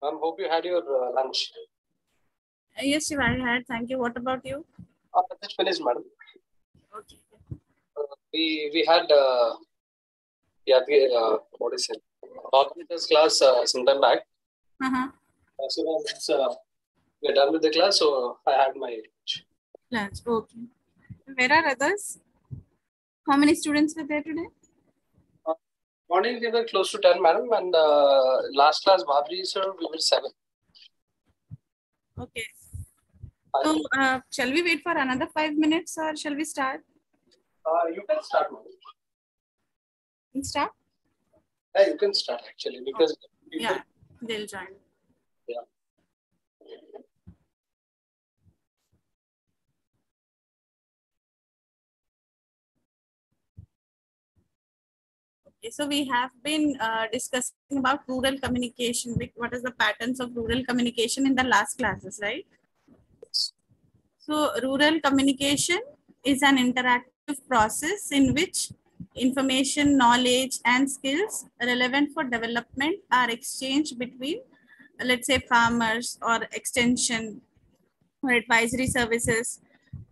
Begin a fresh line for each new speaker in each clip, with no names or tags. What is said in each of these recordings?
Hope you had your lunch.
Yes, Shiva, I had. Thank you. What about you?
Just finished, madam.
Okay.
We had what is it? Calculators class sometime back. So once we're done with the class, so I had my
lunch. Okay. Where are others? How many students were there today?
Morning we were close to 10, madam, and last class, Babri sir, we were 7.
Okay. So, shall we wait for another 5 minutes or shall we start?
You can start, madam.
You can start?
Yeah, you can start actually because
yeah, they'll join.
Yeah.
Okay, so we have been discussing about rural communication, like what is the patterns of rural communication in the last classes, right? So rural communication is an interactive process in which information, knowledge, and skills relevant for development are exchanged between, let's say, farmers or extension or advisory services,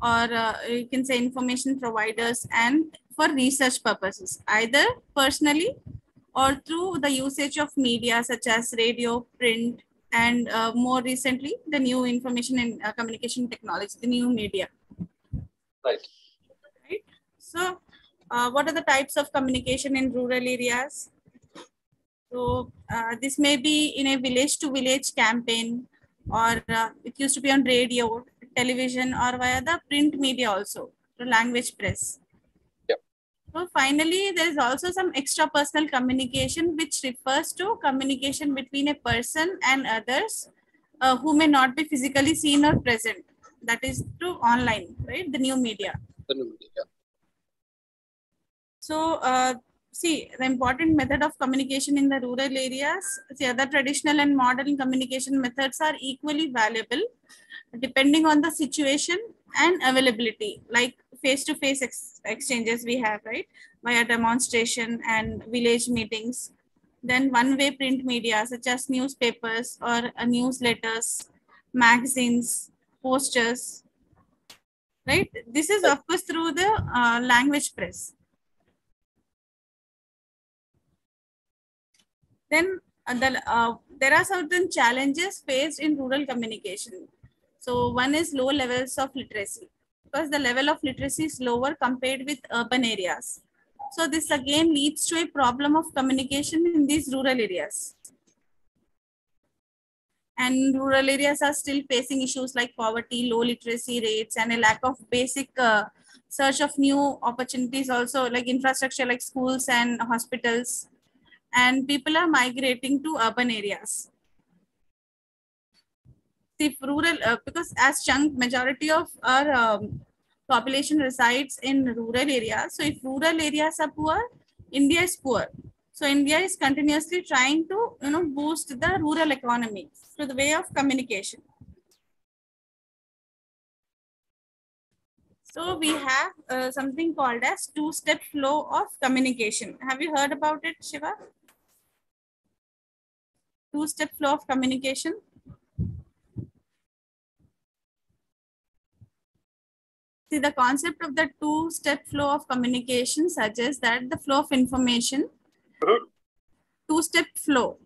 or you can say information providers, and for research purposes, either personally or through the usage of media such as radio, print, and more recently, the new information and communication technology, the new media.
Right.
So, what are the types of communication in rural areas? So, this may be in a village to village campaign, or it used to be on radio, television, or via the print media also, the language press. So finally, there is also some extra personal communication, which refers to communication between a person and others who may not be physically seen or present. That is through online, right? The new media.
The new media.
So, see, the important method of communication in the rural areas, the other traditional and modern communication methods are equally valuable depending on the situation and availability, like face-to-face exchanges we have, right? Via demonstration and village meetings. Then one-way print media such as newspapers or newsletters, magazines, posters, right? This is of course through the language press. Then there are certain challenges faced in rural communication. So one is low levels of literacy, because the level of literacy is lower compared with urban areas. So this again leads to a problem of communication in these rural areas. And rural areas are still facing issues like poverty, low literacy rates, and a lack of basic search of new opportunities, also like infrastructure like schools and hospitals. And people are migrating to urban areas. If rural, because as chunk majority of our population resides in rural areas, so if rural areas are poor, India is poor. So India is continuously trying to boost the rural economy through the way of communication. So we have something called as two-step flow of communication. Have you heard about it, Shiva? Two-step flow of communication. See, the concept of the two-step flow of communication suggests that the flow of information, two-step flow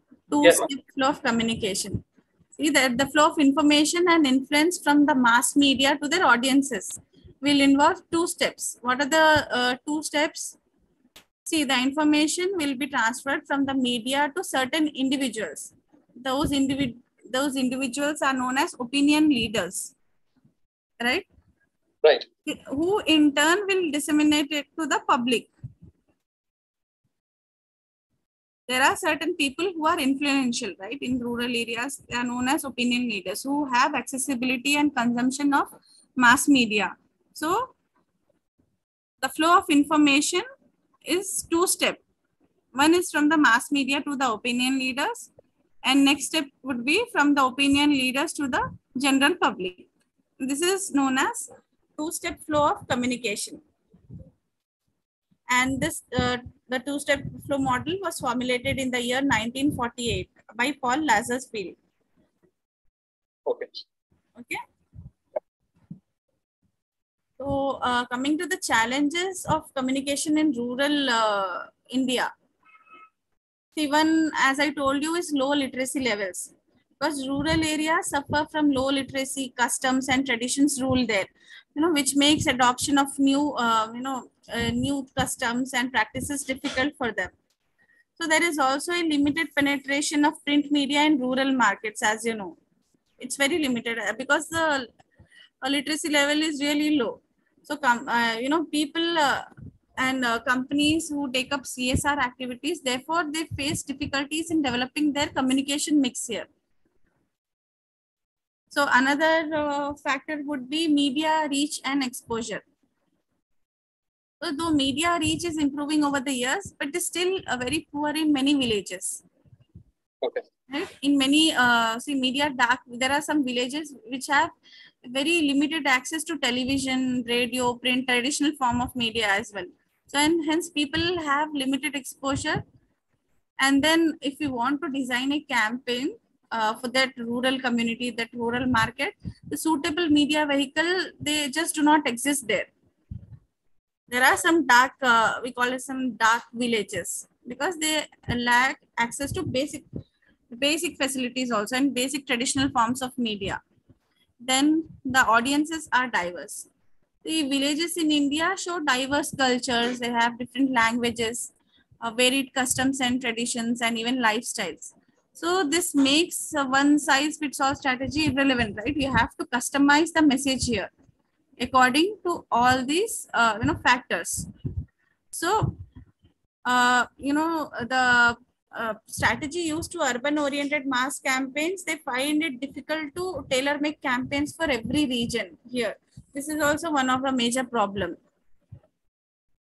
of communication. See that the flow of information and influence from the mass media to their audiences will involve two steps. What are the two steps? See, the information will be transferred from the media to certain individuals. Those individuals are known as opinion leaders, right?
Right.
Who in turn will disseminate it to the public. There are certain people who are influential, right? In rural areas, they are known as opinion leaders who have accessibility and consumption of mass media. So the flow of information is two-step. One is from the mass media to the opinion leaders, and next step would be from the opinion leaders to the general public. This is known as two-step flow of communication. And this the two-step flow model was formulated in the year 1948 by Paul Lazarsfeld.
Okay.
Okay. So coming to the challenges of communication in rural India. See, one, as I told you, is low literacy levels, because rural areas suffer from low literacy, customs and traditions rule there, which makes adoption of new customs and practices difficult for them. So there is also a limited penetration of print media in rural markets, as you know. It's very limited because the literacy level is really low. So, people and companies who take up CSR activities, therefore they face difficulties in developing their communication mix here. So another factor would be media reach and exposure. So though media reach is improving over the years, but it is still very poor in many villages.
Okay.
Right? In many, media dark, there are some villages which have very limited access to television, radio, print, traditional form of media as well. So, and hence people have limited exposure. And then if you want to design a campaign for that rural community, that rural market, the suitable media vehicle, they just do not exist there. There are some dark, we call it some dark villages, because they lack access to basic facilities also and basic traditional forms of media. Then the audiences are diverse. The villages in India show diverse cultures. They have different languages, varied customs and traditions, and even lifestyles. So this makes a one size fits all strategy irrelevant, right? You have to customize the message here according to all these, factors. So, the strategy used to urban-oriented mass campaigns, they find it difficult to tailor-make campaigns for every region here. This is also one of the major problem,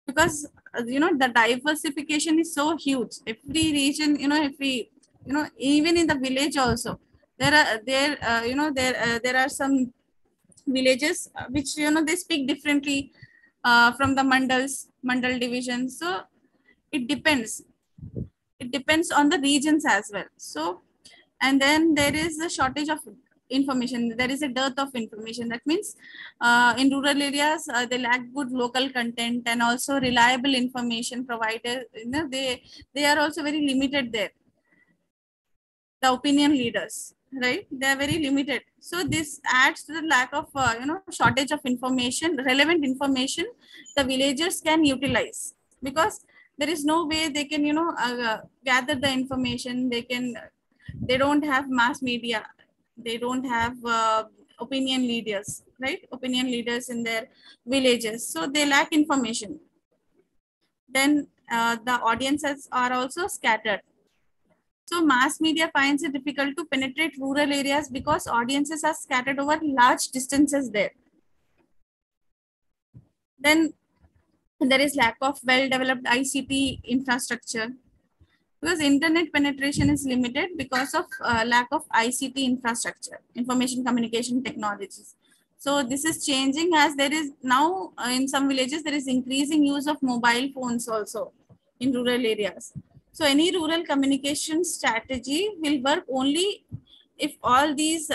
because the diversification is so huge. Every region, even in the village also, there are some villages which they speak differently from the mandal division. So it depends on the regions as well. So, and then there is a shortage of information. There is a dearth of information. That means in rural areas, they lack good local content and also reliable information provided. They are also very limited there. The opinion leaders, right? They are very limited. So this adds to the lack of, shortage of information, relevant information the villagers can utilize, because there is no way they can, gather the information. They don't have mass media. They don't have opinion leaders, right? Opinion leaders in their villages. So they lack information. Then the audiences are also scattered. So mass media finds it difficult to penetrate rural areas because audiences are scattered over large distances there. Then there is lack of well-developed ICT infrastructure, because internet penetration is limited because of lack of ICT infrastructure, information communication technologies. So this is changing, as there is now in some villages, there is increasing use of mobile phones also in rural areas. So any rural communication strategy will work only if all these,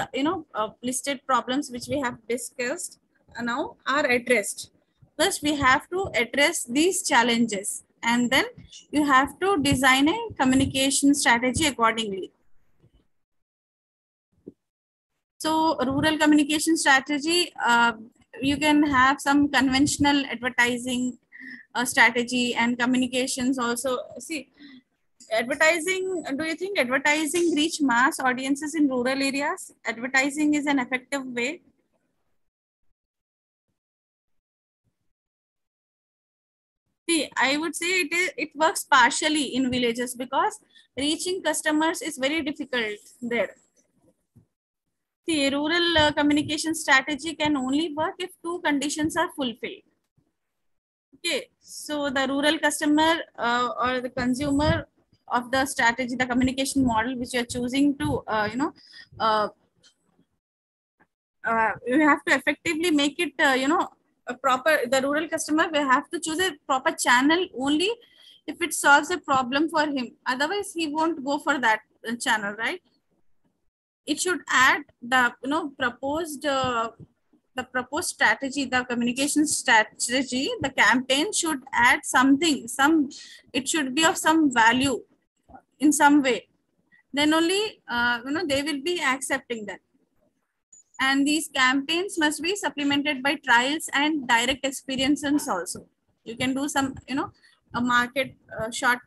listed problems which we have discussed now are addressed. First, we have to address these challenges, and then you have to design a communication strategy accordingly. So rural communication strategy, you can have some conventional advertising strategy and communications also. See, advertising, do you think advertising reach mass audiences in rural areas? Advertising is an effective way. See, I would say it works partially in villages, because reaching customers is very difficult there. See, rural communication strategy can only work if two conditions are fulfilled. Okay, so the rural customer or the consumer of the strategy, the communication model which you are choosing to, you have to effectively make it, the rural customer will have to choose a proper channel only if it solves a problem for him. Otherwise, he won't go for that channel, right? It should add the the proposed strategy, the communication strategy. The campaign should add something. It should be of some value in some way. Then only they will be accepting that. And these campaigns must be supplemented by trials and direct experiences also. You can do some, a market short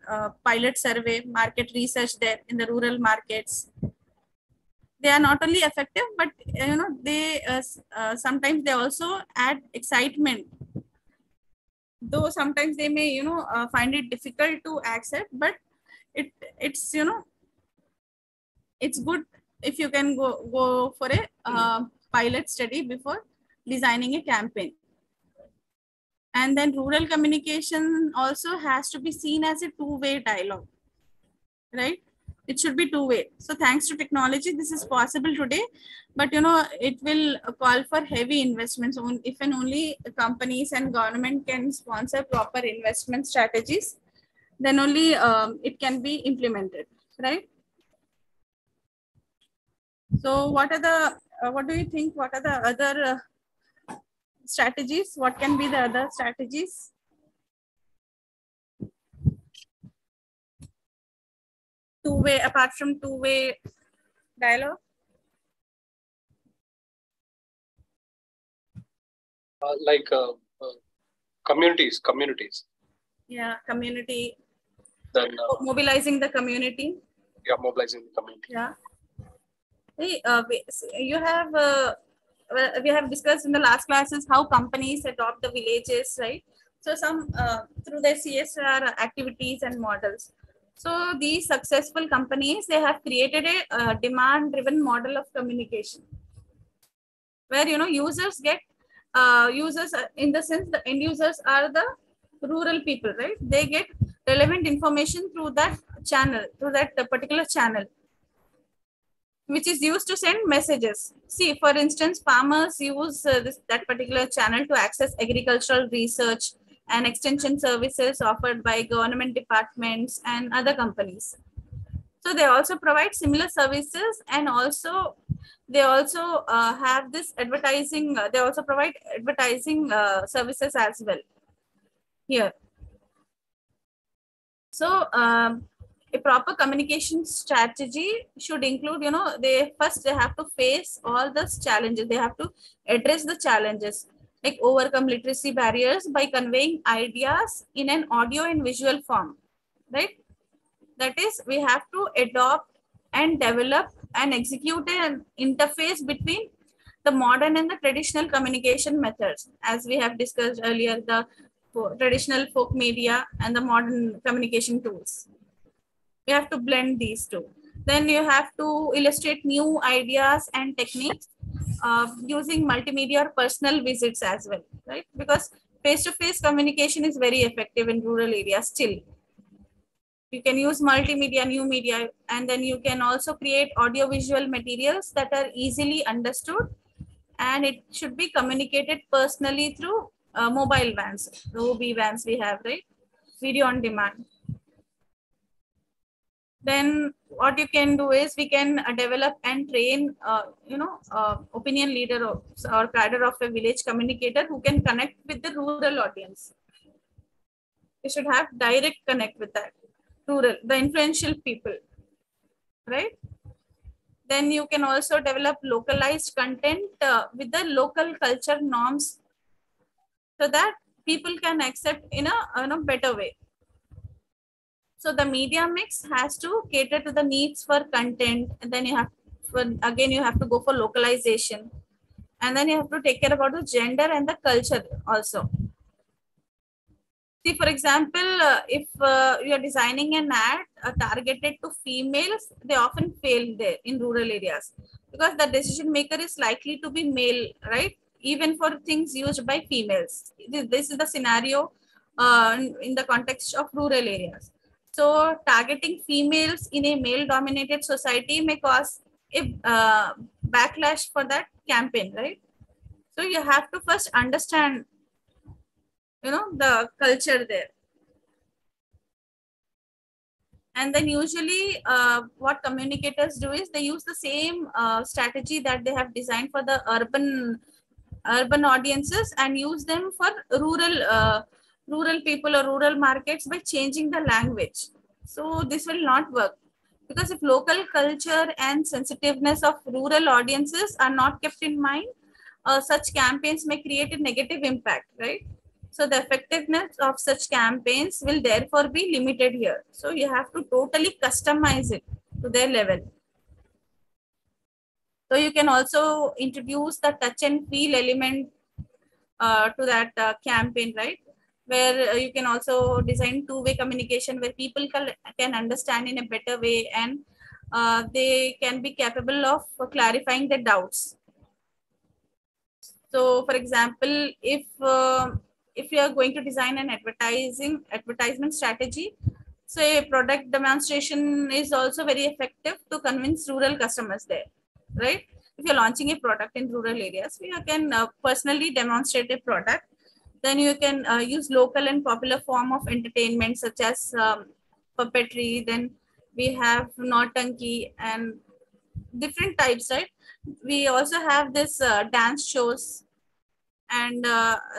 pilot survey, market research there in the rural markets. They are not only effective, but they sometimes they also add excitement. Though sometimes they may find it difficult to accept, but it's it's good if you can go for a pilot study before designing a campaign. And then rural communication also has to be seen as a two-way dialogue, right? It should be two-way. So thanks to technology, this is possible today, but it will call for heavy investments. If and only companies and government can sponsor proper investment strategies, then only it can be implemented, right? So what do you think? What are the other strategies? What can be the other strategies? Two-way, apart from two-way dialogue?
Communities.
Yeah, community.
Then
mobilizing the community.
Yeah, mobilizing the community.
Yeah. Hey, we have discussed in the last classes how companies adopt the villages, right? So some through their CSR activities and models. So these successful companies, they have created a demand-driven model of communication, where users get users in the sense the end users are the rural people, right? They get relevant information through that channel, through that particular channel, which is used to send messages. See, for instance, farmers use that particular channel to access agricultural research and extension services offered by government departments and other companies. So they also provide similar services, and also they also have this advertising. They also provide advertising services as well here. So a proper communication strategy should include, they have to face all the challenges. They have to address the challenges, like overcome literacy barriers by conveying ideas in an audio and visual form, right? That is, we have to adopt and develop and execute an interface between the modern and the traditional communication methods. As we have discussed earlier, the traditional folk media and the modern communication tools. You have to blend these two. Then you have to illustrate new ideas and techniques using multimedia or personal visits as well, right? Because face-to-face communication is very effective in rural areas still. You can use multimedia, new media, and then you can also create audiovisual materials that are easily understood, and it should be communicated personally through mobile vans, the OB vans we have, right? Video on demand. Then what you can do is we can develop and train, opinion leader or cadre of a village communicator who can connect with the rural audience. You should have direct connect with that rural, the influential people, right? Then you can also develop localized content with the local culture norms, so that people can accept in a better way. So the media mix has to cater to the needs for content, and then you have to go for localization, and then you have to take care about the gender and the culture also. See, for example, if you are designing an ad targeted to females, they often fail there in rural areas, because the decision maker is likely to be male, right? Even for things used by females. This is the scenario in the context of rural areas. So targeting females in a male-dominated society may cause a backlash for that campaign, right? So you have to first understand the culture there. And then usually what communicators do is they use the same strategy that they have designed for the urban audiences and use them for rural people or rural markets by changing the language. So this will not work, because if local culture and sensitiveness of rural audiences are not kept in mind, such campaigns may create a negative impact, right? So the effectiveness of such campaigns will therefore be limited here. So you have to totally customize it to their level. So you can also introduce the touch and feel element to that campaign, right? Where you can also design two-way communication where people can understand in a better way, and they can be capable of clarifying their doubts. So, for example, if you are going to design an advertisement strategy, so a product demonstration is also very effective to convince rural customers there, right? If you're launching a product in rural areas, you can personally demonstrate a product. Then you can use local and popular form of entertainment such as puppetry. Then we have Nautanki and different types, right? We also have this dance shows, and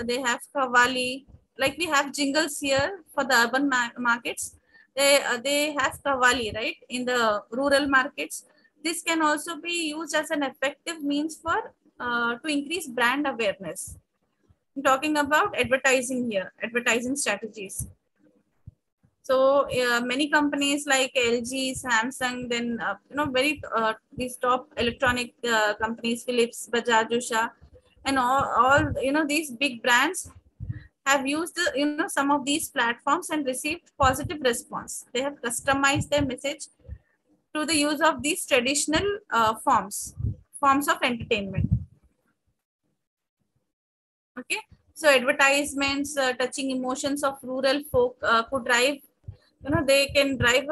they have kawali. Like we have jingles here for the urban markets. They have kawali, right, in the rural markets. This can also be used as an effective means for to increase brand awareness. I'm talking about advertising here, advertising strategies. So many companies like LG, Samsung, then very these top electronic companies, Philips, Bajaj, Usha, and all these big brands have used some of these platforms and received positive response. They have customized their message to the use of these traditional forms of entertainment. Okay, so advertisements touching emotions of rural folk could drive, they can drive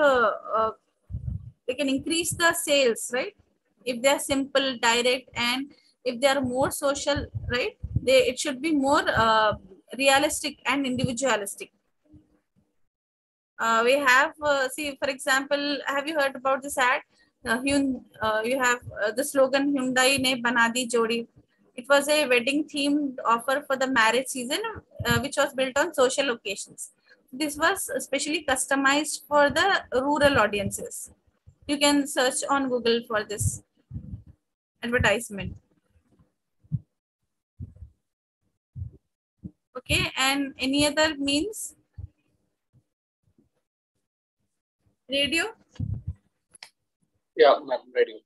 they can increase the sales, right? If they are simple, direct, and if they are more social, right? It should be more realistic and individualistic. We have, see, for example, have you heard about this ad? You have the slogan Hyundai ne banadi jodi. It was a wedding themed offer for the marriage season, which was built on social occasions. This was specially customized for the rural audiences. You can search on Google for this advertisement. Okay, and any other means? Radio?
Yeah, radio.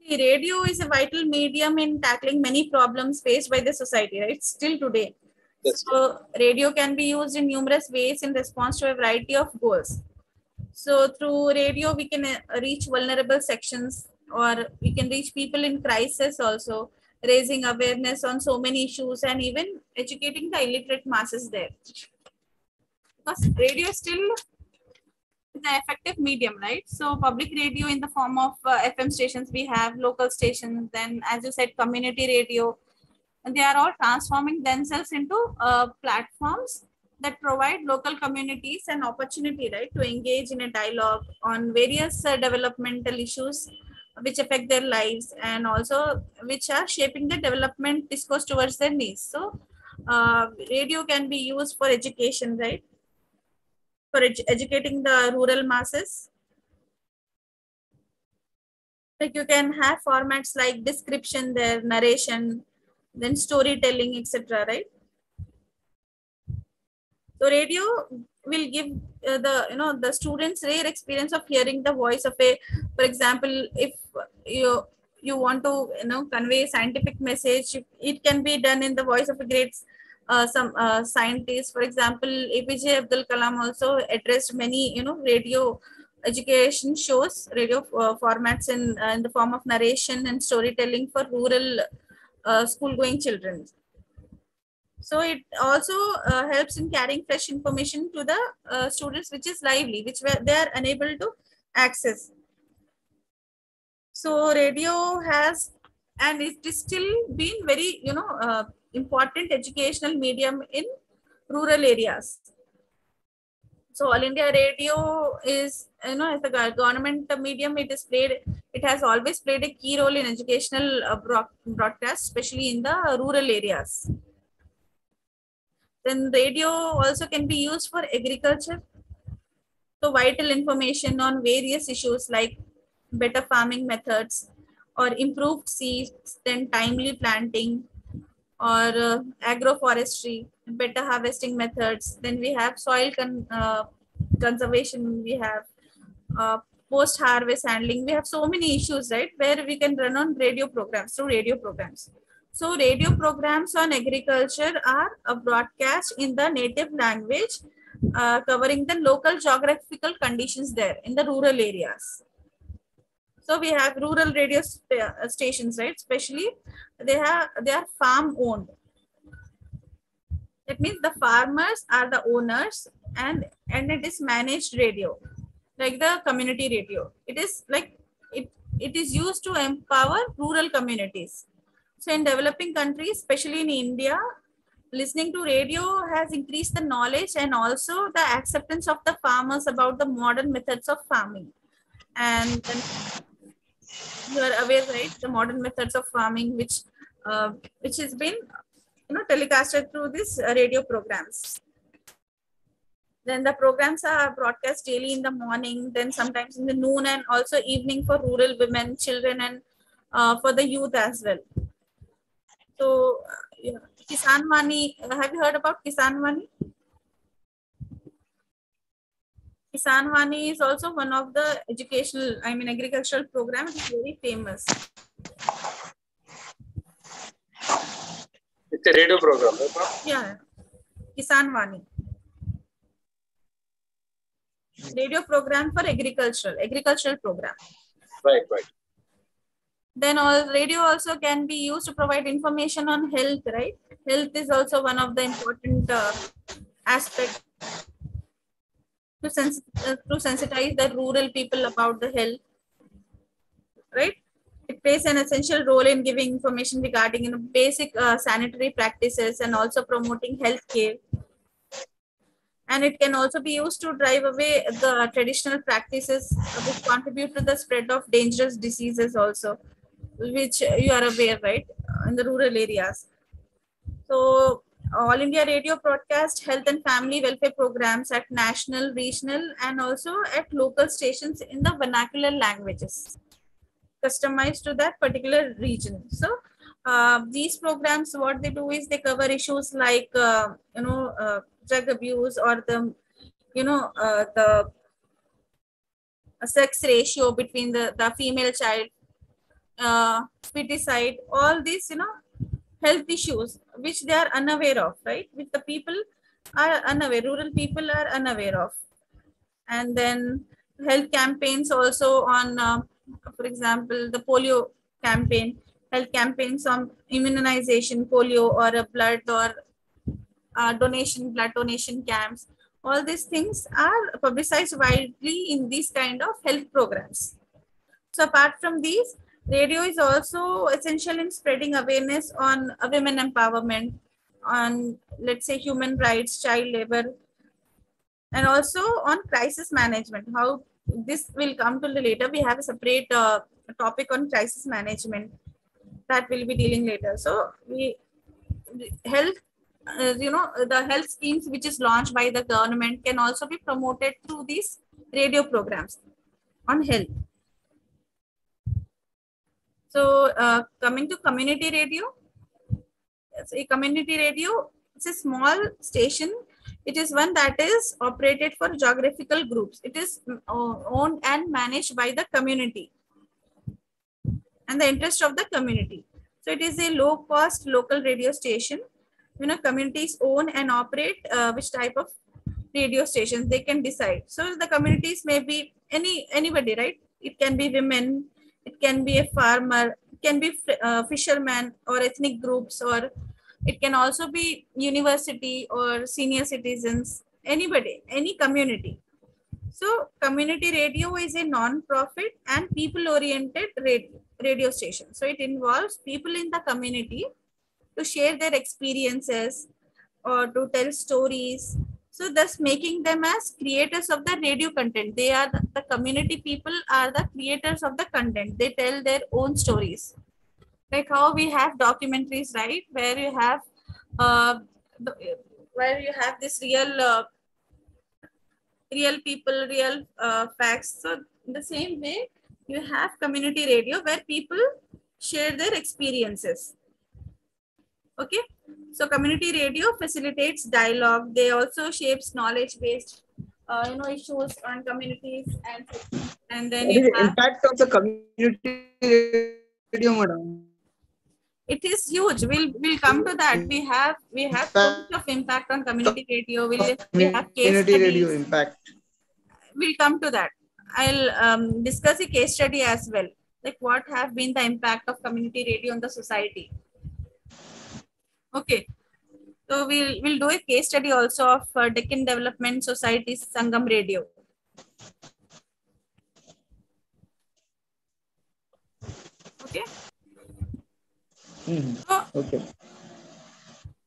Radio is a vital medium in tackling many problems faced by the society, right? Still today. Yes. So radio can be used in numerous ways in response to a variety of goals. So through radio, we can reach vulnerable sections, or we can reach people in crisis also, raising awareness on so many issues and even educating the illiterate masses there. Because radio is still an effective medium, right? So public radio in the form of FM stations, we have local stations, then as you said, community radio, and they are all transforming themselves into platforms that provide local communities an opportunity, right, to engage in a dialogue on various developmental issues which affect their lives and also which are shaping the development discourse towards their needs. So radio can be used for education, right, for educating the rural masses. Like you can have formats like description, their narration, then storytelling, etc., right? So radio will give the students rare experience of hearing the voice of a, for example, if you want to convey scientific message, it can be done in the voice of a great some scientist. For example, APJ Abdul Kalam also addressed many radio education shows, radio formats in the form of narration and storytelling for rural school going children. So it also helps in carrying fresh information to the students, which is lively, which they are unable to access. So radio has, and it is still been very important educational medium in rural areas. So All India Radio is, as a government medium, it has always played a key role in educational broadcast, especially in the rural areas. Then radio also can be used for agriculture. So vital information on various issues like better farming methods or improved seeds, then timely planting, or agroforestry, better harvesting methods. Then we have conservation, we have post-harvest handling. We have so many issues, right, where we can run on radio programs, through radio programs. So radio programs on agriculture are a broadcast in the native language, covering the local geographical conditions there in the rural areas. So we have rural radio stations, right? Especially they are farm owned. That means the farmers are the owners, and it is managed radio, like the community radio. It is like it is used to empower rural communities. So in developing countries, especially in India, listening to radio has increased the knowledge and also the acceptance of the farmers about the modern methods of farming. And then you are aware, right, the modern methods of farming, which has been telecasted through these radio programs. Then the programs are broadcast daily in the morning, then sometimes in the noon, and also evening for rural women, children, and for the youth as well. So Kisan Vani, have you heard about Kisan Vani? Kisan Vani is also one of the agricultural programs. It's very famous.
It's a radio program, right?
Yeah, Kisan Vani. Radio program for agricultural program.
Right.
Then radio also can be used to provide information on health, right? Health is also one of the important aspects to sensitize the rural people about the health, right? It plays an essential role in giving information regarding basic sanitary practices and also promoting health care. And it can also be used to drive away the traditional practices which contribute to the spread of dangerous diseases also, which you are aware, right, in the rural areas. So All India Radio broadcast health and family welfare programs at national, regional, and also at local stations in the vernacular languages, customized to that particular region. So these programs, what they do is they cover issues like drug abuse, or the the sex ratio between the female child, feticide, all these health issues which they are unaware of, right? Which the people are unaware, rural people are unaware of. And then health campaigns also on, for example, the polio campaign, health campaigns on immunization, polio, or a blood or blood donation camps. All these things are publicized widely in these kind of health programs. So apart from these, radio is also essential in spreading awareness on women empowerment, on, let's say, human rights, child labor, and also on crisis management. How this will come to later. We have a separate topic on crisis management that will be dealing later. So health, the health schemes which is launched by the government can also be promoted through these radio programs on health. So coming to community radio, a community radio, it's a small station. It is one that is operated for geographical groups. It is owned and managed by the community and the interest of the community. So it is a low-cost local radio station. Communities own and operate which type of radio stations they can decide. So the communities may be anybody, right? It can be women, it can be a farmer, it can be fishermen or ethnic groups, or it can also be university or senior citizens, anybody, any community. So community radio is a non-profit and people-oriented radio station. So it involves people in the community to share their experiences or to tell stories. So thus making them as creators of the radio content. They are the community people are the creators of the content. They tell their own stories. Like how we have documentaries, right? Where you have where you have this real people, real facts. So in the same way, you have community radio where people share their experiences. Okay, so community radio facilitates dialogue. They also shapes knowledge-based, issues on communities, and then
What
you
is the
have.
impact of the community radio, madam?
It is huge. We'll come to that. We have so much of impact on community radio. We have case
Community radio
studies.
impact.
We'll come to that. I'll discuss a case study as well. Like what have been the impact of community radio on the society. Okay. So we'll do a case study also of Deccan Development Society's Sangam Radio. Okay. So,
Okay.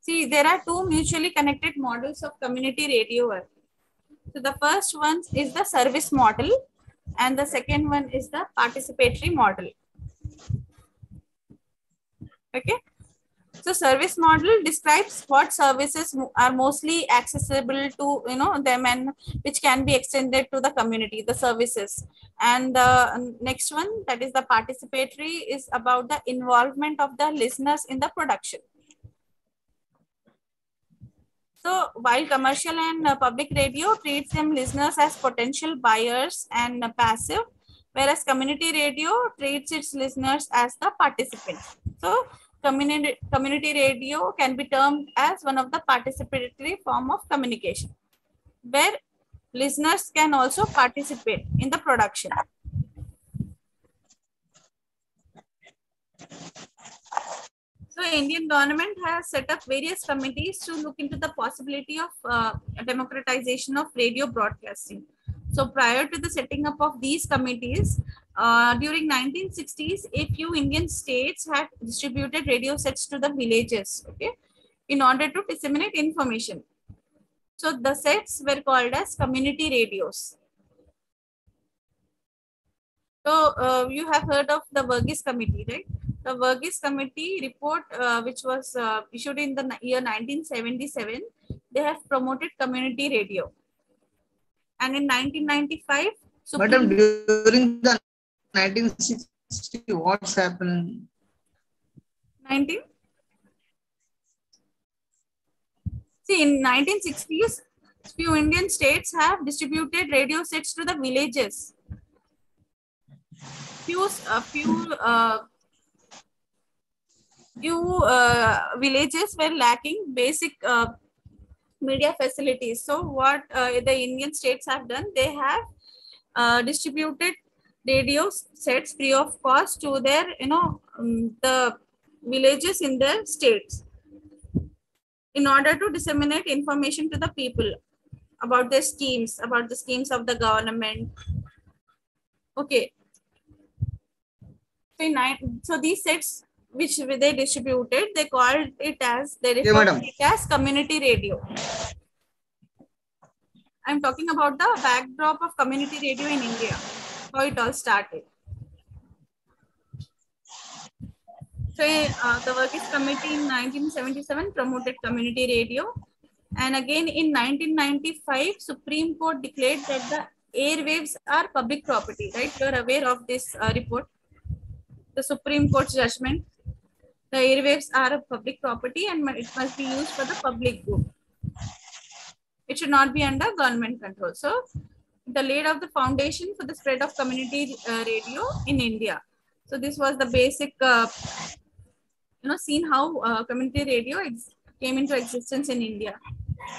see, there are two mutually connected models of community radio work. So the first one is the service model and the second one is the participatory model. Okay. So service model describes what services are mostly accessible to them and which can be extended to the community, the services. And the next one, that is the participatory, is about the involvement of the listeners in the production. So while commercial and public radio treats them listeners as potential buyers and passive, whereas community radio treats its listeners as the participants. So community radio can be termed as one of the participatory form of communication, where listeners can also participate in the production. So Indian government has set up various committees to look into the possibility of democratization of radio broadcasting. So prior to the setting up of these committees, during 1960s, a few Indian states had distributed radio sets to the villages, okay, in order to disseminate information. So the sets were called as community radios. So you have heard of the Verghese Committee, right? The Verghese Committee report, which was issued in the year 1977, they have promoted community radio. And in 1995,
Madam, during the 1960, what's happened?
19? See, in 1960s, few Indian states have distributed radio sets to the villages. Few villages were lacking basic media facilities. So what the Indian states have done, they have distributed radio sets free of cost to their, the villages in their states in order to disseminate information to the people about their schemes, about the schemes of the government. Okay. So these sets which they distributed, they called it as, they referred to it as community radio. I'm talking about the backdrop of community radio in India, how it all started. So the Verghese Committee in 1977 promoted community radio. And again in 1995, Supreme Court declared that the airwaves are public property, right? You're aware of this report, the Supreme Court's judgment. The airwaves are a public property and it must be used for the public good. It should not be under government control. So the laid of the foundation for the spread of community radio in India. So this was the basic, seen how community radio came into existence in India.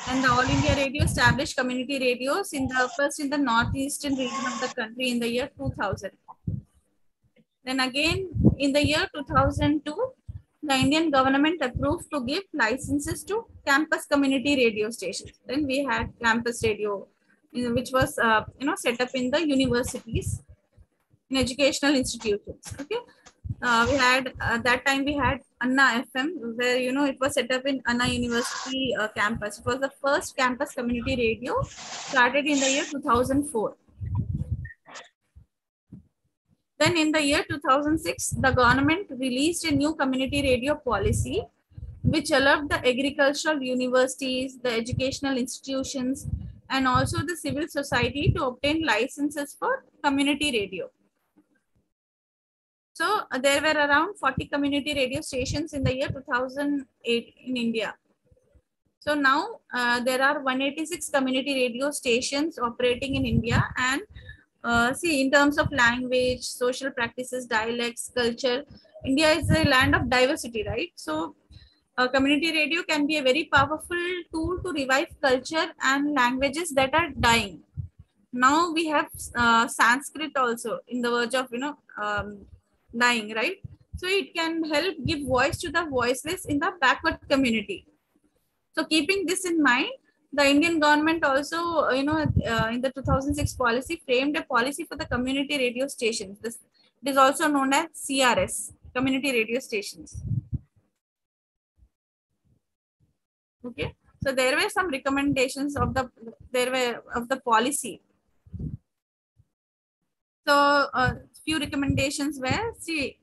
And the All India Radio established community radios first in the northeastern region of the country in the year 2000. Then again in the year 2002, the Indian government approved to give licenses to campus community radio stations. Then we had campus radio, which was set up in the universities, in educational institutions. Okay, We had that time we had Anna FM, where it was set up in Anna University campus. It was the first campus community radio, started in the year 2004. Then in the year 2006, the government released a new community radio policy, which allowed the agricultural universities, the educational institutions, and also the civil society to obtain licenses for community radio. So there were around 40 community radio stations in the year 2008 in India. So now there are 186 community radio stations operating in India. And see, in terms of language, social practices, dialects, culture, India is a land of diversity, right? So community radio can be a very powerful tool to revive culture and languages that are dying. Now we have Sanskrit also in the verge of dying, right? So it can help give voice to the voiceless in the backward community. So keeping this in mind, the Indian government also, in the 2006 policy, framed a policy for the community radio stations. This is also known as CRS, community radio stations. Okay, so there were some recommendations of the policy. So few recommendations were, see,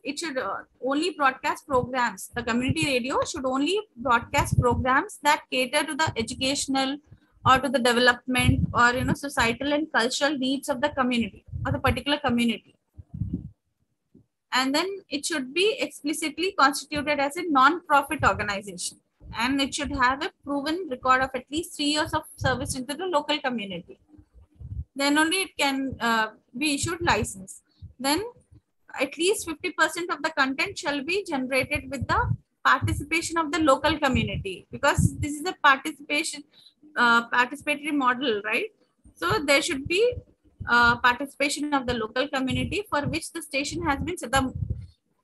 it should only broadcast programs. The community radio should only broadcast programs that cater to the educational or to the development or societal and cultural needs of the community or the particular community. And then it should be explicitly constituted as a non-profit organization, and it should have a proven record of at least 3 years of service into the local community. Then only it can be issued license. Then at least 50% of the content shall be generated with the participation of the local community, because this is a participatory model, right? So there should be participation of the local community, for which the station has been set. The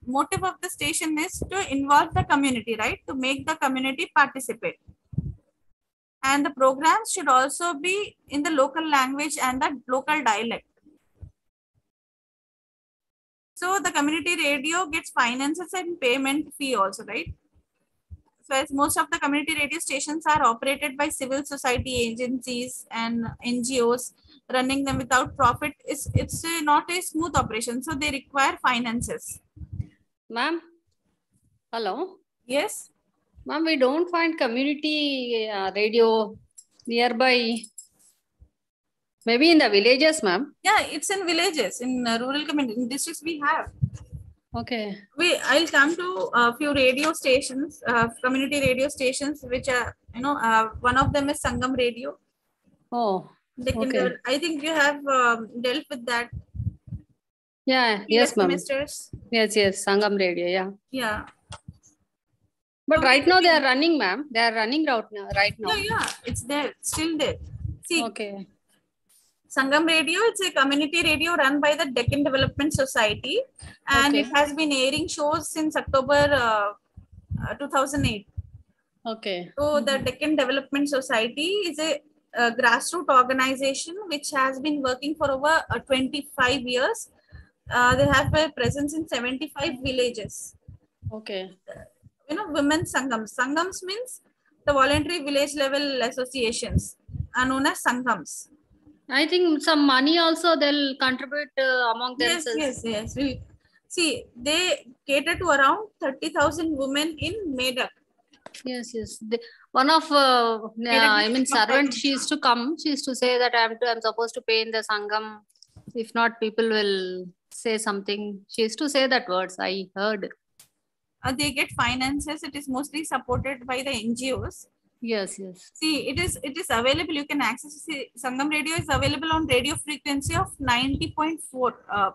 motive of the station is to involve the community, right? To make the community participate. And the programs should also be in the local language and the local dialect. So the community radio gets finances and payment fee also, right? So as most of the community radio stations are operated by civil society agencies and NGOs, running them without profit, it's not a smooth operation. So they require finances.
Ma'am, hello.
Yes.
Ma'am, we don't find community radio nearby. Maybe in the villages, ma'am.
Yeah, it's in villages, in rural community, in districts we have.
Okay.
I'll come to a few radio stations, community radio stations, which are, one of them is Sangam Radio.
Oh, okay.
I think you have dealt with that.
Yeah, yes, ma'am.
Semesters.
Yes, Sangam Radio, yeah.
Yeah.
But so right now they are running, ma'am. They are running right now.
Yeah, it's there, still there. See,
okay.
Sangam Radio, it's a community radio run by the Deccan Development Society, and it has been airing shows since October 2008.
Okay.
So the Deccan Development Society is a grassroots organization which has been working for over 25 years. They have a presence in 75 villages.
Okay.
Women's Sangams. Sangams means the voluntary village level associations are known as Sangams.
I think some money also they'll contribute among themselves.
Yes. See, they cater to around 30,000 women in Medak.
Yes. One of servant, she used to come. She used to say that I'm supposed to pay in the Sangam. If not, people will say something. She used to say that words. I heard.
They get finances. It is mostly supported by the NGOs.
Yes.
See, it is available. You can access. See, Sangam Radio is available on radio frequency of 90.4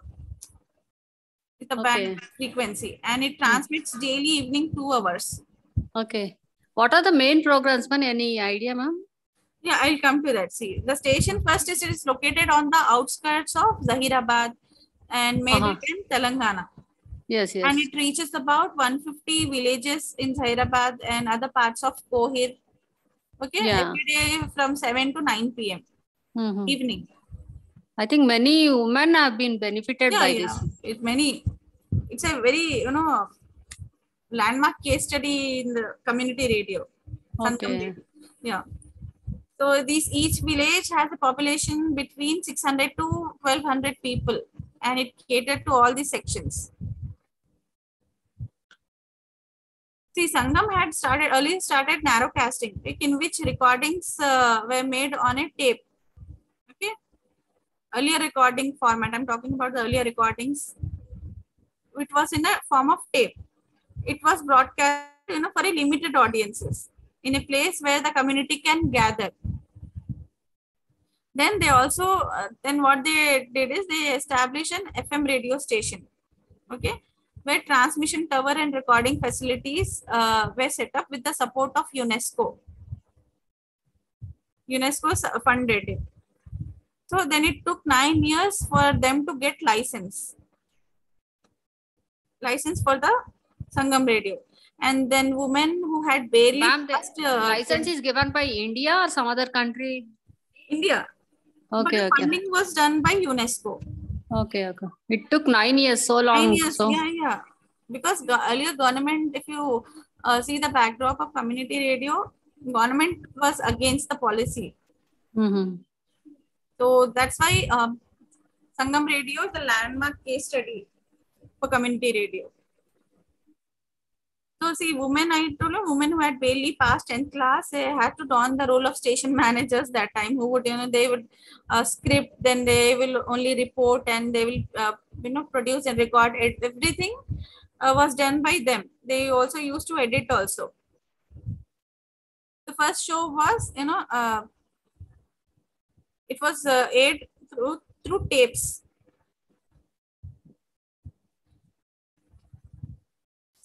with a band frequency, and it transmits daily evening 2 hours.
Okay. What are the main programs, man? Any idea, ma'am?
Yeah, I'll come to that. See, the station first is located on the outskirts of Zahirabad and Medak in Telangana.
Yes.
And it reaches about 150 villages in Zahirabad and other parts of Kohir. Okay, every day from 7 to 9 p.m. Evening.
I think many women have been benefited by this.
It it's a very, landmark case study in the community radio.
Okay.
Yeah. So each village has a population between 600 to 1200 people, and it catered to all the sections. See, Sangam had earlier started narrowcasting, in which recordings were made on a tape. Okay. Earlier recording format, I'm talking about the earlier recordings. It was in a form of tape. It was broadcast, for a limited audiences in a place where the community can gather. Then they also, then what they did is they established an FM radio station, okay, where transmission tower and recording facilities were set up with the support of UNESCO. UNESCO funded it. So then it took 9 years for them to get license for the Sangam radio. And then women who had barely passed,
license is given by India or some other country?
India.
Okay,
but the funding was done by UNESCO.
Okay. It took 9 years, so long.
9 years, yeah. Because earlier government, if you see the backdrop of community radio, government was against the policy. So that's why Sangam Radio is the landmark case study for community radio. So see, I told you, women who had barely passed 10th class, they had to don the role of station managers that time, who would, they would script, then they will only report, and they will, produce and record it. Everything was done by them. They also used to edit also. The first show was, it was aired through tapes.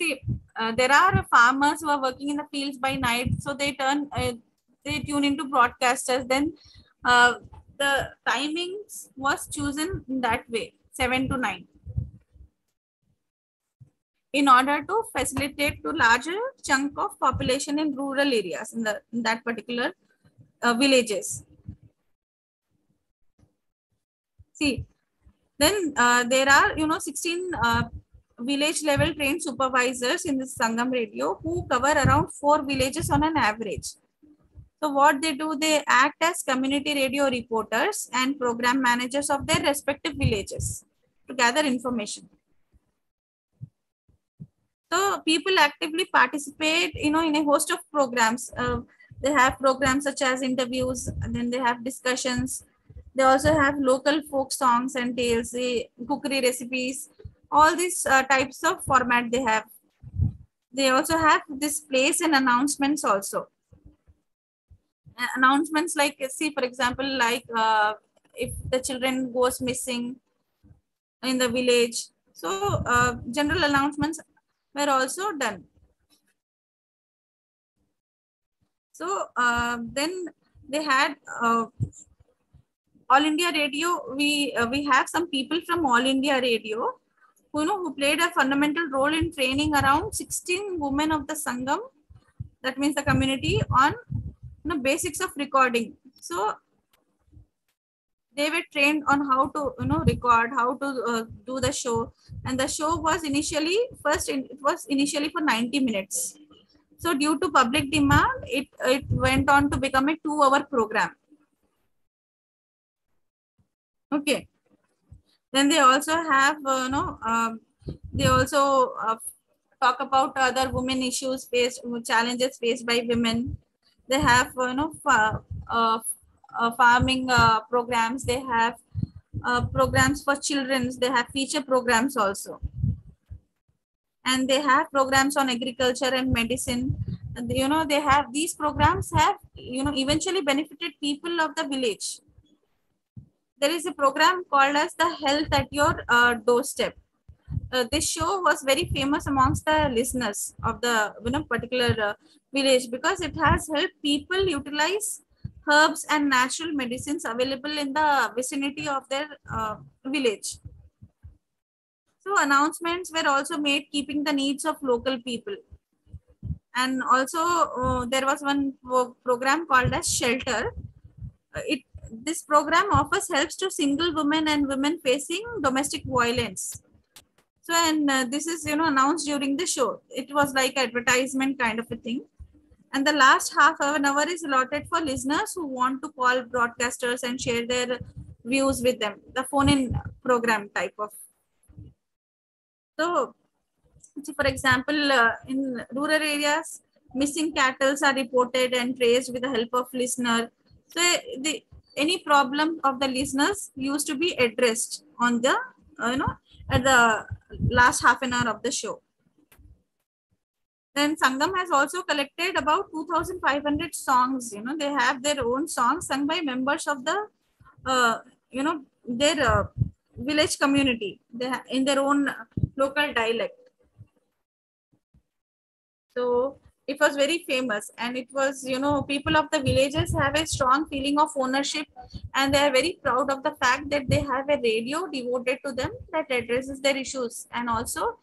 See, there are farmers who are working in the fields by night, so they tune into broadcasters. Then the timings was chosen in that way, 7 to 9, in order to facilitate to larger chunk of population in rural areas in that particular villages. See, then there are 16 village level trained supervisors in the Sangam radio who cover around 4 villages on an average. So what they do, they act as community radio reporters and program managers of their respective villages to gather information. So people actively participate, in a host of programs. They have programs such as interviews, and then they have discussions. They also have local folk songs and tales, cookery recipes, all these types of format they have. They also have displays and announcements also. Announcements like, see, for example, like if the children goes missing in the village. So general announcements were also done. So then they had All India Radio. We have some people from All India Radio who played a fundamental role in training around 16 women of the Sangam, that means the community, on basics of recording. So they were trained on how to record, how to do the show, and the show was initially for 90 minutes. So due to public demand, it went on to become a 2-hour program. Okay. Then they also have, they also talk about other women issues challenges faced by women. They have, farming programs. They have programs for children. They have feature programs also. And they have programs on agriculture and medicine. And, they have, these programs have, eventually benefited people of the village. There is a program called as the Health at Your Doorstep. This show was very famous amongst the listeners of the particular village, because it has helped people utilize herbs and natural medicines available in the vicinity of their village. So announcements were also made keeping the needs of local people. And also there was one program called as Shelter. This program offers helps to single women and women facing domestic violence. So, and this is, announced during the show. It was like advertisement kind of a thing. And the last half of an hour is allotted for listeners who want to call broadcasters and share their views with them. The phone-in program type of. So, for example, in rural areas, missing cattle are reported and traced with the help of listener. So, any problem of the listeners used to be addressed on the, at the last half an hour of the show. Then Sangam has also collected about 2,500 songs. They have their own songs sung by members of the, their village community. They in their own local dialect. So it was very famous, and it was, people of the villages have a strong feeling of ownership, and they are very proud of the fact that they have a radio devoted to them that addresses their issues and also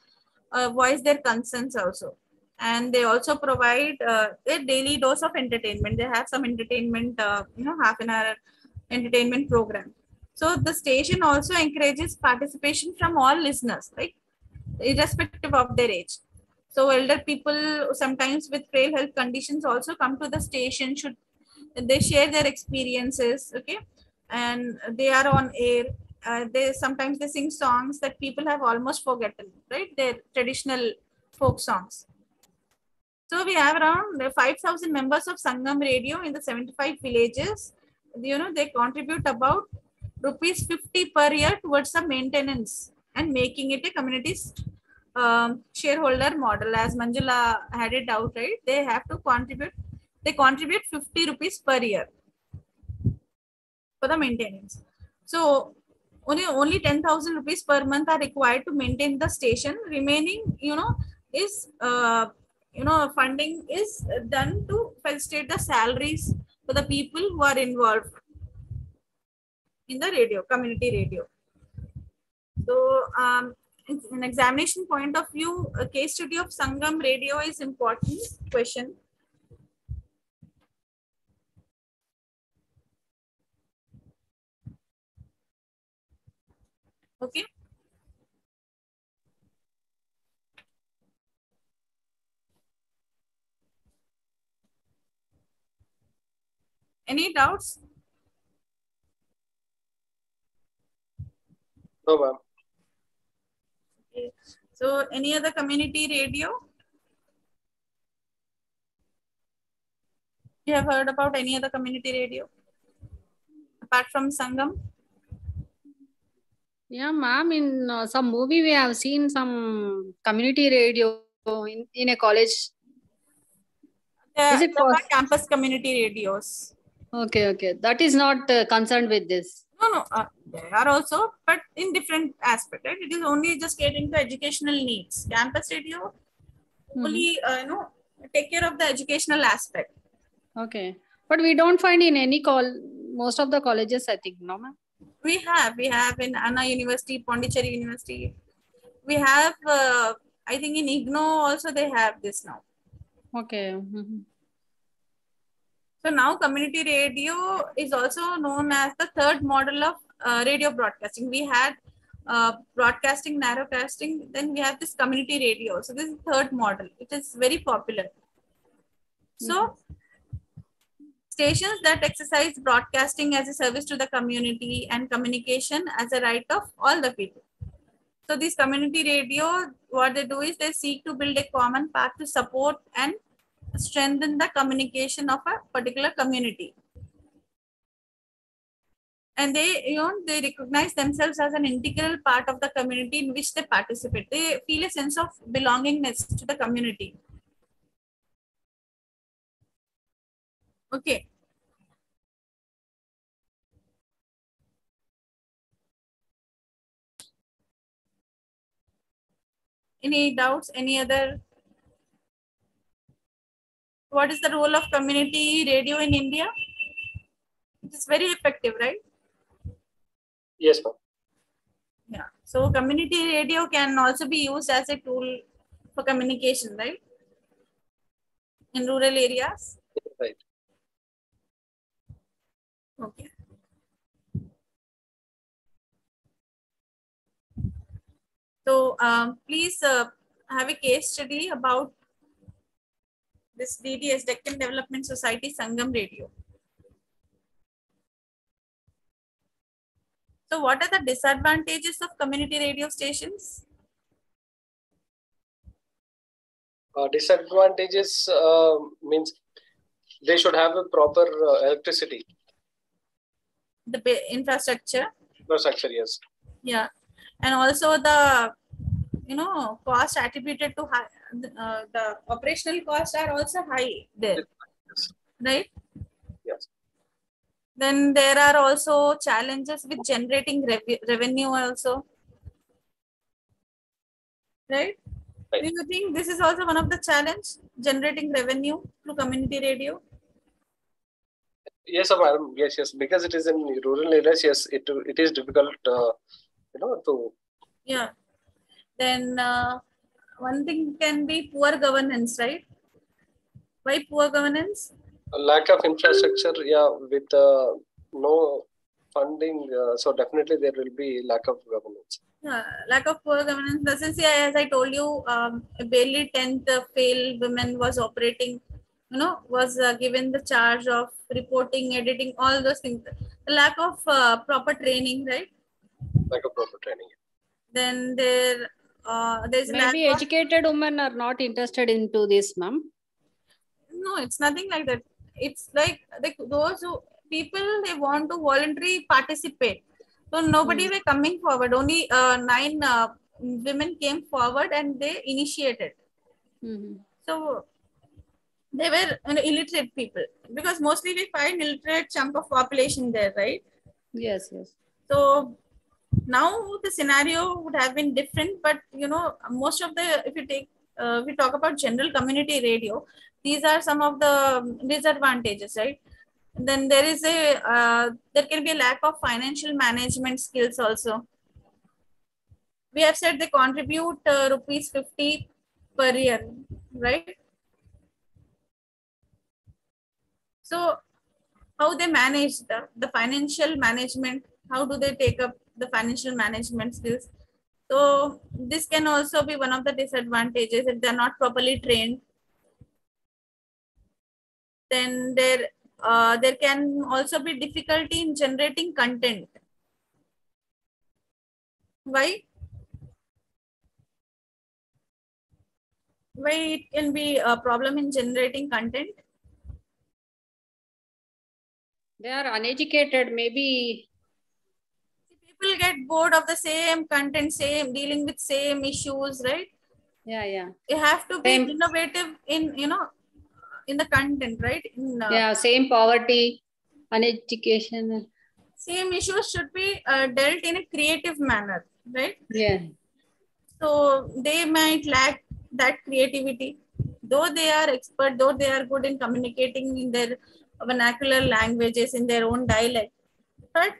voice their concerns also. And they also provide a daily dose of entertainment. They have some entertainment, half an hour entertainment program. So the station also encourages participation from all listeners, right? Irrespective of their age. So elder people sometimes with frail health conditions also come to the station. Should they share their experiences, okay? And they are on air. They sometimes they sing songs that people have almost forgotten, right? Their traditional folk songs. So we have around 5,000 members of Sangam Radio in the 75 villages. They contribute about rupees 50 per year towards the maintenance and making it a community's shareholder model. As Manjula had it out, right? They have to contribute. They contribute 50 rupees per year for the maintenance. So only 10,000 rupees per month are required to maintain the station. Remaining, is funding is done to facilitate the salaries for the people who are involved in the radio, community radio. So in an examination point of view, a case study of Sangam Radio is important question. Okay. Any doubts?
No, ma'am.
Okay. So any other community radio? You have heard about any other community radio apart from Sangam?
Yeah, ma'am, in some movie we have seen some community radio in a college. Is it
there are campus community radios.
Okay. That is not concerned with this.
No. There are also, but in different aspect, right? It is only just catering to educational needs. Campus radio only, take care of the educational aspect.
Okay. But we don't find in any most of the colleges, I think, no, ma'am?
We have in Anna University, Pondicherry University. We have, I think in IGNO also they have this now.
Okay.
So now community radio is also known as the third model of radio broadcasting. We had broadcasting, narrowcasting, then we have this community radio. So this is the third model. It is very popular. So stations that exercise broadcasting as a service to the community and communication as a right of all the people. So this community radio, what they do is they seek to build a common path to support and strengthen the communication of a particular community. And they recognize themselves as an integral part of the community in which they participate. They feel a sense of belongingness to the community. Okay. Any doubts? Any other? What is the role of community radio in India? It is very effective, right?
Yes, ma'am.
Yeah. So community radio can also be used as a tool for communication, right? In rural areas.
Right.
Okay. So please have a case study about this DDS, Deccan Development Society Sangam Radio. So what are the disadvantages of community radio stations?
Disadvantages means they should have a proper electricity.
The infrastructure.
Infrastructure, yes.
Yeah, and also the cost attributed to high, the operational costs are also high there,
yes.
Right?
Yes.
Then there are also challenges with generating revenue also, right?
Right?
Do you think this is also one of the challenge, generating revenue through community radio?
Yes, madam. Yes. Because it is in rural areas. Yes, it is difficult. To.
Yeah. Then one thing can be poor governance, right? Why poor governance?
Lack of infrastructure. Yeah, with no funding. So definitely there will be lack of governance.
Lack of poor governance. Since, as I told you, barely 10th fail women was operating, was given the charge of reporting, editing, all those things. The lack of proper training, right?
Lack of proper training.
Then there's
maybe educated women are not interested into this, ma'am.
No, it's nothing like that. It's like those people, they want to voluntarily participate. So nobody were coming forward. Only 9 women came forward and they initiated. So they were illiterate people, because mostly we find illiterate chunk of population there, right?
Yes.
So now the scenario would have been different, but most of the, if you take, we talk about general community radio, these are some of the disadvantages, right? Then there is there can be a lack of financial management skills also. We have said they contribute rupees 50 per year, right? So how they manage the financial management, how do they take up the financial management skills? So this can also be one of the disadvantages if they're not properly trained. Then there can also be difficulty in generating content. Why? Why it can be a problem in generating content?
They are uneducated, maybe.
People get bored of the same content, dealing with same issues, right?
Yeah.
You have to be innovative in, in the content, right?
Same poverty, uneducation.
Same issues should be dealt in a creative manner, right?
Yeah.
So they might lack that creativity, though they are expert, though they are good in communicating in their vernacular languages, in their own dialect, but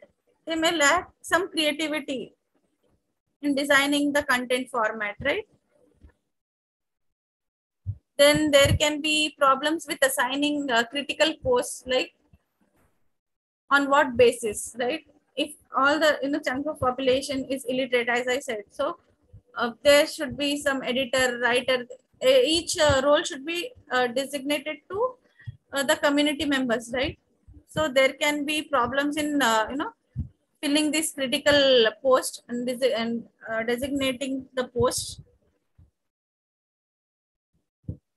they may lack some creativity in designing the content format, right? Then there can be problems with assigning critical posts, like on what basis, right? If all the chunk of population is illiterate, as I said, so there should be some editor, writer. Each role should be designated to the community members, right? So there can be problems in filling this critical post and designating the post.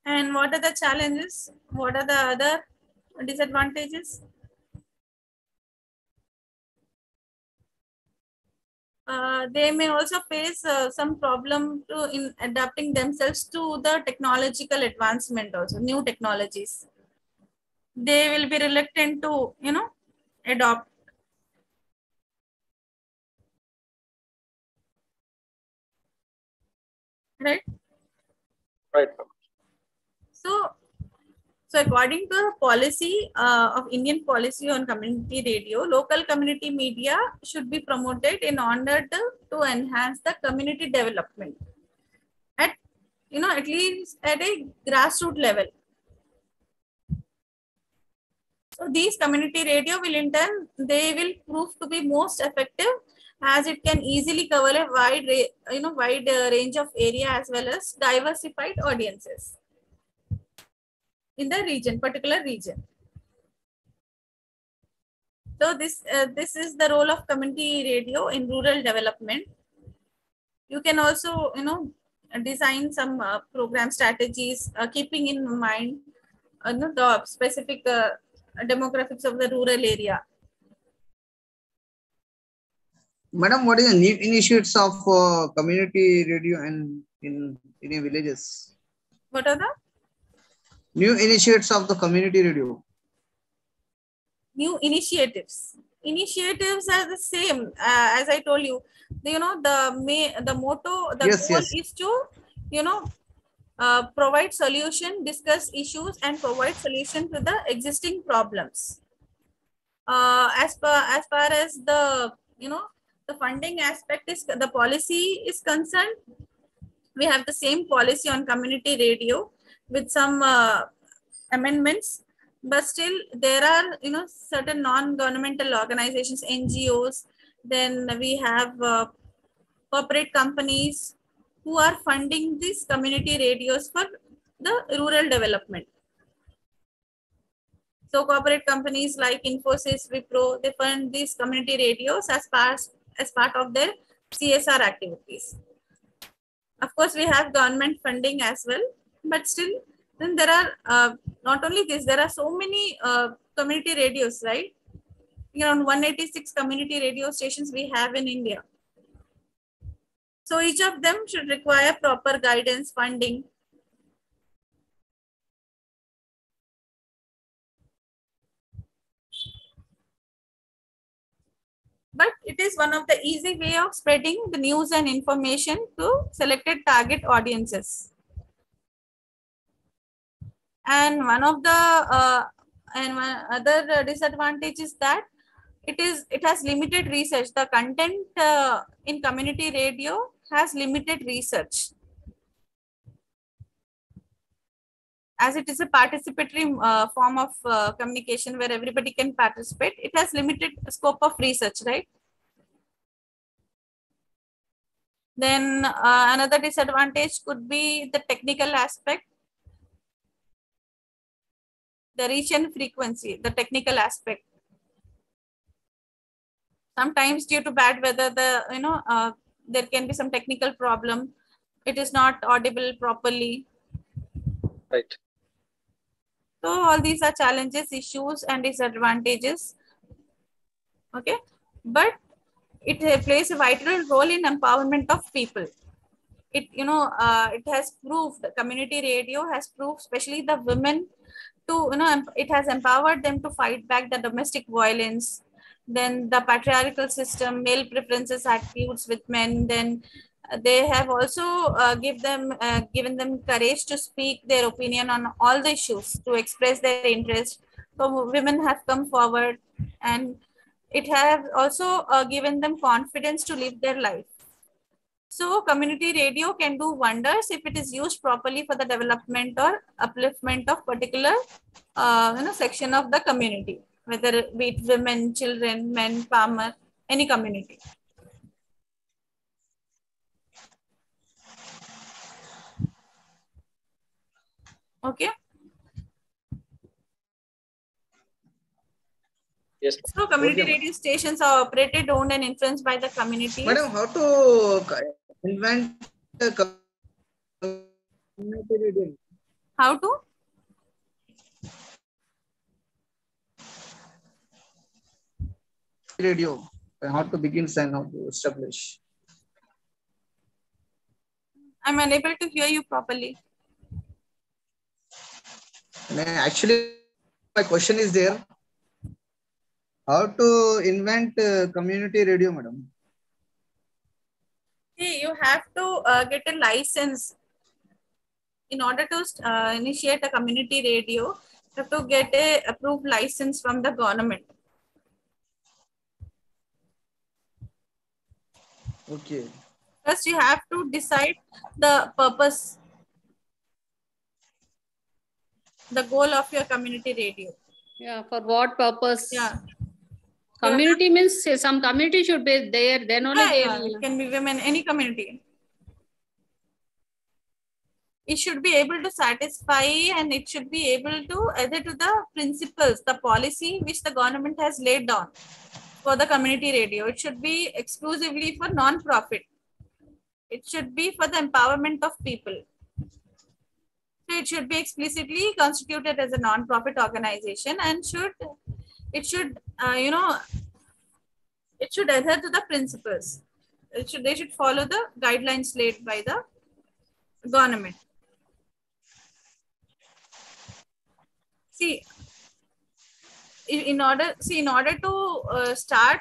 And what are the challenges? What are the other disadvantages? They may also face some problem in adapting themselves to the technological advancement, also new technologies. They will be reluctant to, adopt. Right?
Right.
So according to the policy of Indian policy on community radio, local community media should be promoted in order to enhance the community development at least at a grassroots level. So these community radio will in turn, they will prove to be most effective as it can easily cover a wide range of area as well as diversified audiences in the particular region. So this is the role of community radio in rural development. You can also design some program strategies keeping in mind the specific demographics of the rural area.
Madam, what is the new initiatives of community radio and in villages?
What are the
new initiatives of the community radio?
New initiatives. Initiatives are the same as I told you. The motto, the goal is to provide solution, discuss issues, and provide solution to the existing problems. As far as the the funding aspect is the policy is concerned, we have the same policy on community radio with some amendments, but still there are certain non-governmental organizations, NGOs. Then we have corporate companies who are funding these community radios for the rural development. So corporate companies like Infosys, Wipro, they fund these community radios as part of their CSR activities. Of course, we have government funding as well, but still, then there are not only this, there are so many community radios, right? Around 186 community radio stations we have in India. So each of them should require proper guidance, funding. But it is one of the easy way of spreading the news and information to selected target audiences. And one other disadvantage is that it has limited research. The content in community radio has limited research. As it is a participatory form of communication where everybody can participate, it has limited scope of research, right? Then another disadvantage could be the technical aspect, the reach and frequency, the technical aspect. Sometimes due to bad weather, there can be some technical problem. It is not audible properly.
Right.
So all these are challenges, issues, and disadvantages. Okay, but it plays a vital role in empowerment of people. It has proved, community radio has proved, especially the women, to it has empowered them to fight back the domestic violence. Then the patriarchal system, male preferences attitudes with men. Then they have also given them courage to speak their opinion on all the issues, to express their interest. So women have come forward, and it has also given them confidence to live their life. So community radio can do wonders if it is used properly for the development or upliftment of particular section of the community, whether it be women, children, men, farmer, any community. Okay.
Yes.
So community radio stations are operated, owned, and influenced by the community.
Madam, how to invent community radio?
How to?
Radio. How to begin and how to establish?
I'm unable to hear you properly.
Actually, my question is there. How to invent community radio, madam?
See, you have to get a license. In order to initiate a community radio, you have to get a approved license from the government.
Okay.
First, you have to decide the purpose, the goal of your community radio.
Yeah, for what purpose?
Yeah.
Community means some community should be there. Then only
it can be women, any community. It should be able to satisfy and it should be able to adhere to the principles, the policy which the government has laid down for the community radio. It should be exclusively for non-profit. It should be for the empowerment of people. So it should be explicitly constituted as a non-profit organization and it should adhere to the principles. They should follow the guidelines laid by the government. See, in order to start,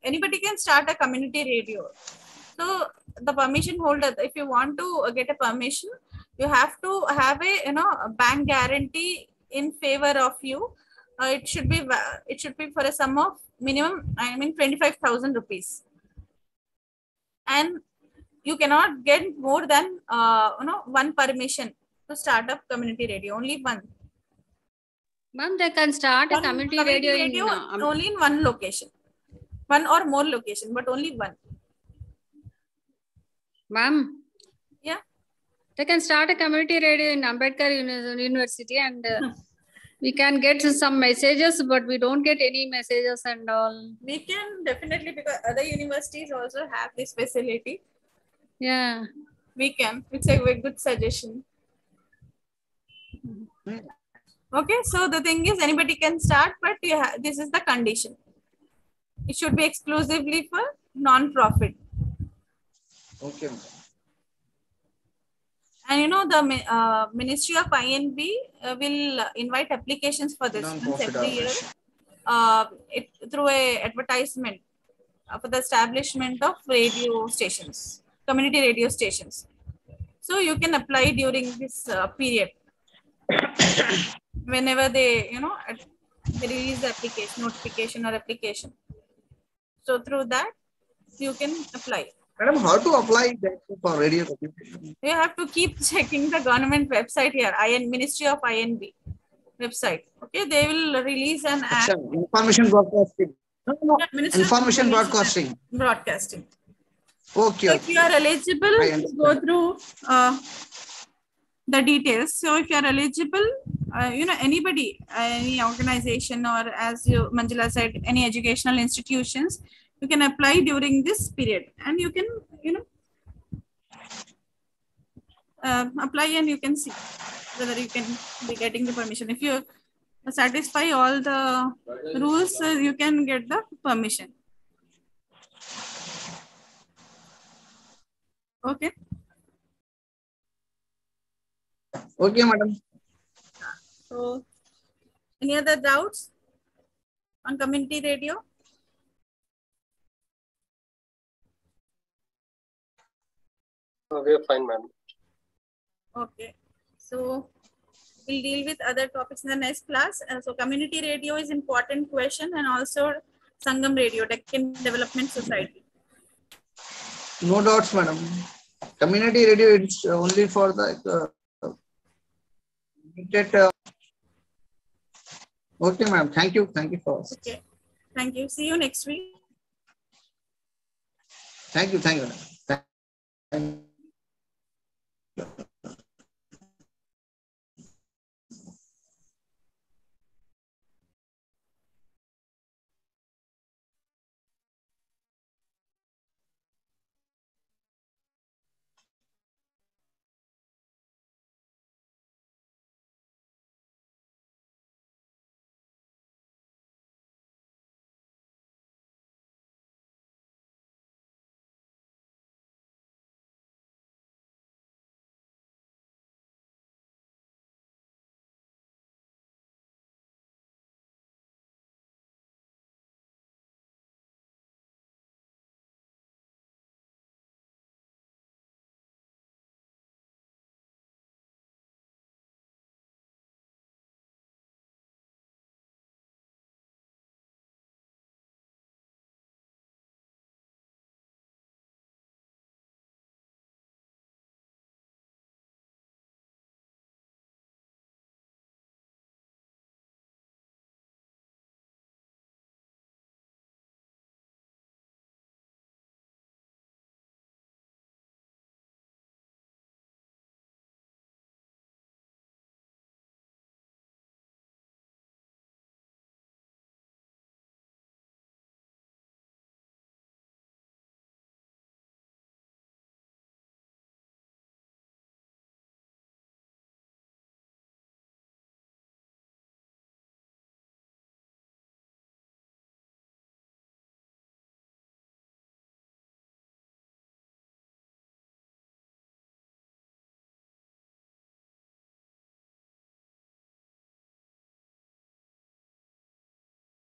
anybody can start a community radio. So the permission holder, if you want to get a permission, you have to have a bank guarantee in favor of you. It should be for a sum of minimum 25,000 rupees, and you cannot get more than one permission to start up community radio. Only one.
Ma'am, they can start a community radio
only in one location, one or more location, but only one.
Ma'am.
Yeah.
They can start a community radio in Ambedkar University and we can get some messages, but we don't get any messages and all.
We can definitely, because other universities also have this facility.
Yeah.
We can. It's a very good suggestion. Okay, so the thing is anybody can start, but this is the condition. It should be exclusively for non-profit.
Okay.
And the Ministry of INB will invite applications for this every year through a advertisement for the establishment of radio stations, community radio stations. So you can apply during this period. Whenever they release the notification or application. So through that, you can apply.
Madam, how to apply that for radio?
You have to keep checking the government website here, Ministry of INB website. Okay, they will release an app.
Information broadcasting. No. Information broadcasting.
Broadcasting.
Okay.
So if you are eligible, go through the details. So if you are eligible, anybody, any organization, or as Manjula said, any educational institutions, you can apply during this period, and you can apply and you can see whether you can be getting the permission. If you satisfy all the rules, you can get the permission. Okay.
Okay, madam.
So, any other doubts on community radio?
We are fine, ma'am.
Okay. So, we'll deal with other topics in the next class. So, community radio is important question, and also Sangam Radio, Deccan Development Society.
No doubts, madam. Community radio is only for the okay, ma'am. Thank you. Thank you for us.
Okay. Thank you. See you next week.
Thank you. Thank you.